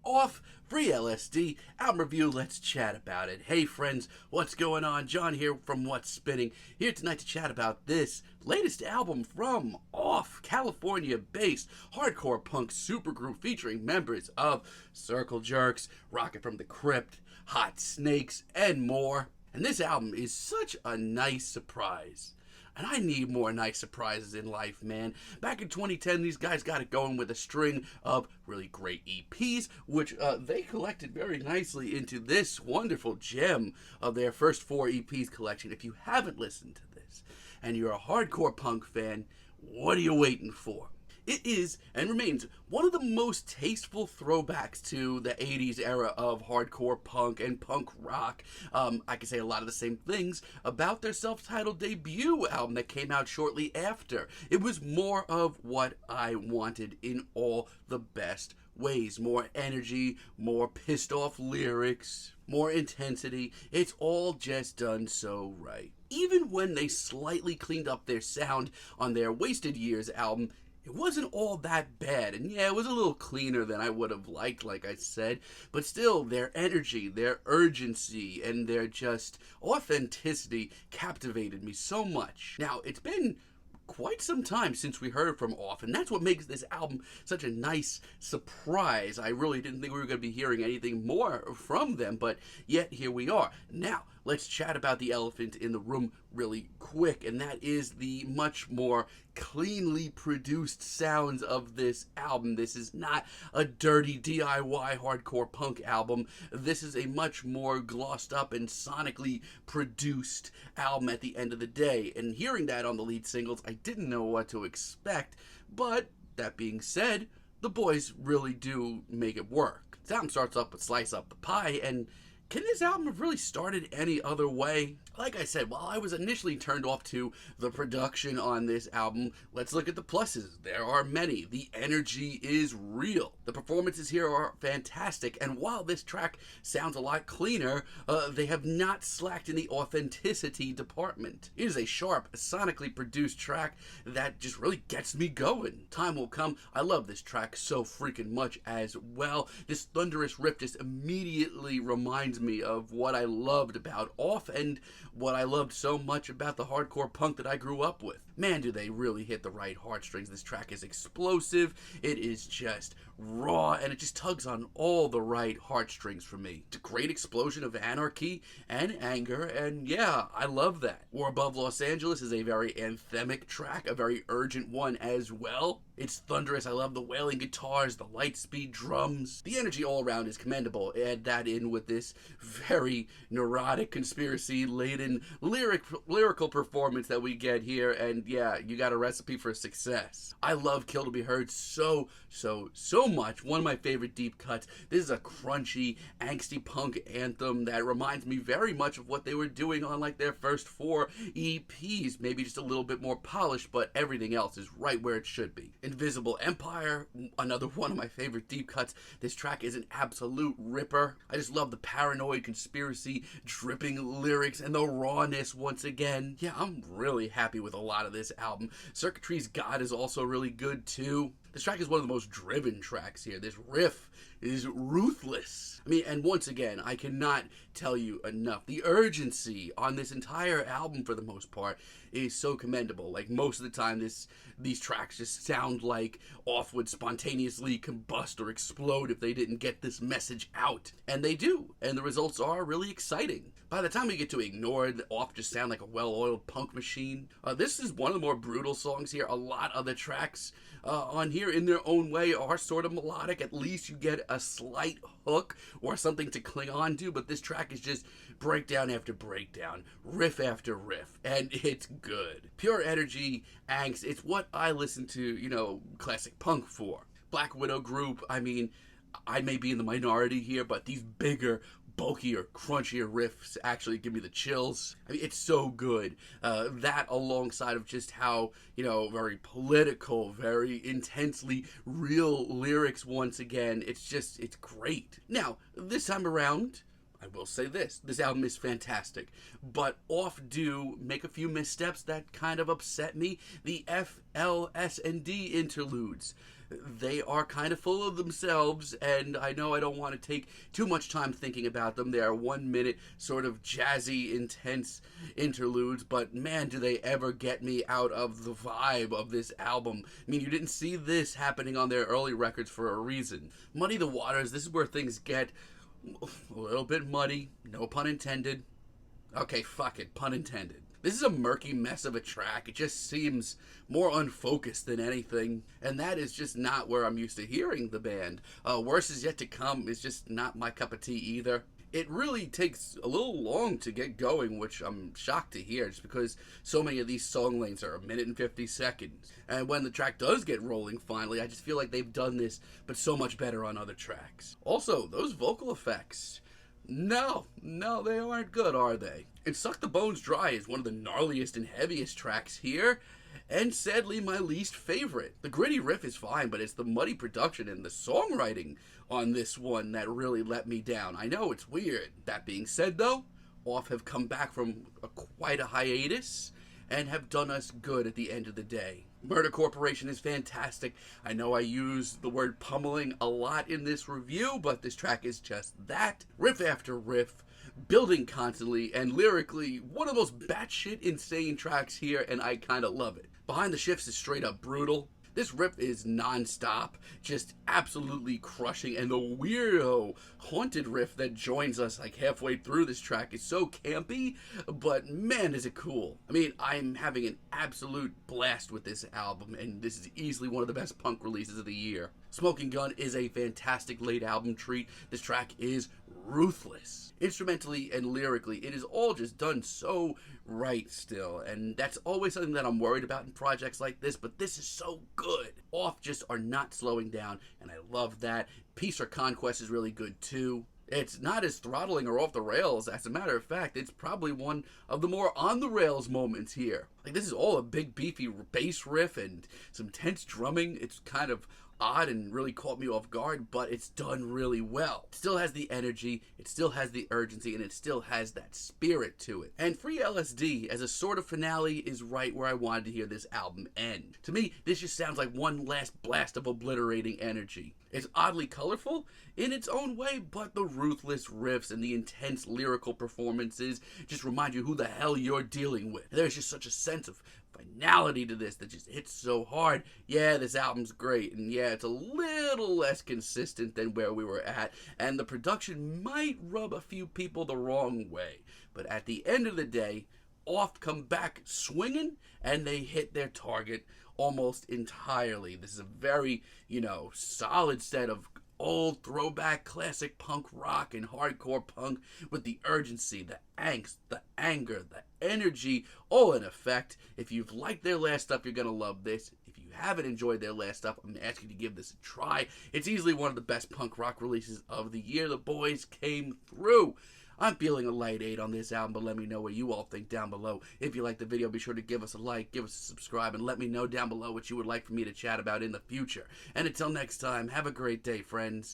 Off, free LSD, album review, let's chat about it. Hey friends, what's going on? John here from What's Spinning, here tonight to chat about this latest album from Off, California-based hardcore punk supergroup featuring members of Circle Jerks, Rocket from the Crypt, Hot Snakes, and more. And this album is such a nice surprise. And I need more nice surprises in life, man. Back in 2010, these guys got it going with a string of really great EPs, which they collected very nicely into this wonderful gem of their first 4 EPs collection. If you haven't listened to this, and you're a hardcore punk fan, what are you waiting for? It is, and remains, one of the most tasteful throwbacks to the 80s era of hardcore punk and punk rock. I can say a lot of the same things about their self-titled debut album that came out shortly after. It was more of what I wanted in all the best ways. More energy, more pissed off lyrics, more intensity. It's all just done so right. Even when they slightly cleaned up their sound on their Wasted Years album, it wasn't all that bad, and yeah, it was a little cleaner than I would have liked, like I said, but still, their energy, their urgency, and their just authenticity captivated me so much. Now, it's been quite some time since we heard from Off, and that's what makes this album such a nice surprise. I really didn't think we were going to be hearing anything more from them, but yet here we are. Now, let's chat about the elephant in the room really quick, and that is the much more cleanly produced sounds of this album. This is not a dirty DIY hardcore punk album. This is a much more glossed up and sonically produced album at the end of the day. And hearing that on the lead singles, I didn't know what to expect, but that being said, the boys really do make it work. This album starts up with Slice Up the Pie, and can this album have really started any other way? Like I said, while I was initially turned off to the production on this album, let's look at the pluses. There are many. The energy is real. The performances here are fantastic, and while this track sounds a lot cleaner, they have not slacked in the authenticity department. It is a sharp, sonically produced track that just really gets me going. Time Will Come, I love this track so freaking much as well. This thunderous riff just immediately reminds me of what I loved about Off and what I loved so much about the hardcore punk that I grew up with. Man, do they really hit the right heartstrings. This track is explosive, it is just raw, and it just tugs on all the right heartstrings for me. It's a great explosion of anarchy and anger, and yeah, I love that. War Above Los Angeles is a very anthemic track, a very urgent one as well. It's thunderous. I love the wailing guitars, the light speed drums. The energy all around is commendable. Add that in with this very neurotic, conspiracy-laden lyrical performance that we get here, and yeah, you got a recipe for success. I love Kill to Be Heard so much. One of my favorite deep cuts. This is a crunchy, angsty punk anthem that reminds me very much of what they were doing on like their first 4 EPs. Maybe just a little bit more polished, but everything else is right where it should be. Invisible Empire, another one of my favorite deep cuts. This track is an absolute ripper. I just love the paranoid conspiracy, dripping lyrics, and the rawness once again. Yeah, I'm really happy with a lot of this album. Circuitry's God is also really good too. This track is one of the most driven tracks here. This riff is ruthless. I mean, and once again, I cannot tell you enough. The urgency on this entire album, for the most part, is so commendable. Like, most of the time, these tracks just sound like Off would spontaneously combust or explode if they didn't get this message out. And they do, and the results are really exciting. By the time we get to Ignored, Off just sound like a well-oiled punk machine. This is one of the more brutal songs here. A lot of the tracks on here in their own way are sort of melodic. At least you get a slight hook or something to cling on to, but this track is just breakdown after breakdown, riff after riff, and it's good. Pure energy, angst, it's what I listen to, classic punk for. Black Widow Group, I mean, I may be in the minority here, but these bigger, bulkier, crunchier riffs actually give me the chills. I mean, it's so good. That alongside of just how, very political, very intensely real lyrics once again. It's great. Now, this time around, I will say this album is fantastic, but Off do make a few missteps that kind of upset me. The F, L, S, and D interludes. They are kind of full of themselves, and I know I don't want to take too much time thinking about them. They are 1 minute, sort of jazzy, intense interludes, but man, do they ever get me out of the vibe of this album. I mean, you didn't see this happening on their early records for a reason. Muddy the Waters, this is where things get a little bit muddy, no pun intended. Okay, fuck it, pun intended. This is a murky mess of a track. It just seems more unfocused than anything, and that is just not where I'm used to hearing the band. Worse Is Yet to Come is just not my cup of tea either. It really takes a little long to get going, which I'm shocked to hear, just because so many of these song lengths are 1 minute and 50 seconds. And when the track does get rolling finally, I just feel like they've done this, but so much better on other tracks. Also, those vocal effects. No, they aren't good, are they? And Suck the Bones Dry is one of the gnarliest and heaviest tracks here, and sadly my least favorite. The gritty riff is fine, but it's the muddy production and the songwriting on this one that really let me down. I know it's weird. That being said though, Off have come back from quite a hiatus and have done us good at the end of the day. Murder Corporation is fantastic. I know I use the word pummeling a lot in this review, but this track is just that. Riff after riff, building constantly, and lyrically, one of the most batshit insane tracks here, and I kinda love it. Behind the Shifts is straight up brutal. This riff is non-stop, just absolutely crushing, and the weirdo haunted riff that joins us like halfway through this track is so campy, but man is it cool. I mean, I'm having an absolute blast with this album, and this is easily one of the best punk releases of the year. Smoking Gun is a fantastic late album treat. This track is ruthless. Instrumentally and lyrically, it is all just done so right still, and that's always something that I'm worried about in projects like this, but this is so good. Off just are not slowing down, and I love that. Peace or Conquest is really good too. It's not as throttling or off the rails. As a matter of fact, it's probably one of the more on the rails moments here. Like, this is all a big beefy bass riff and some tense drumming. It's kind of odd and really caught me off guard, but it's done really well. It still has the energy, it still has the urgency, and it still has that spirit to it. And Free LSD as a sort of finale is right where I wanted to hear this album end. To me, this just sounds like one last blast of obliterating energy. It's oddly colorful in its own way, but the ruthless riffs and the intense lyrical performances just remind you who the hell you're dealing with. There's just such a sense of finality to this that just hits so hard. Yeah, this album's great, and yeah, it's a little less consistent than where we were at, and the production might rub a few people the wrong way, but at the end of the day, Off come back swinging, and they hit their target almost entirely. This is a very, solid set of old throwback classic punk rock and hardcore punk with the urgency, the angst, the anger, the energy, all in effect. If you've liked their last stuff, you're going to love this. If you haven't enjoyed their last stuff, I'm asking you to give this a try. It's easily one of the best punk rock releases of the year. The boys came through. I'm feeling a light 8 on this album, but let me know what you all think down below. If you like the video, be sure to give us a like, give us a subscribe, and let me know down below what you would like for me to chat about in the future. And until next time, have a great day, friends.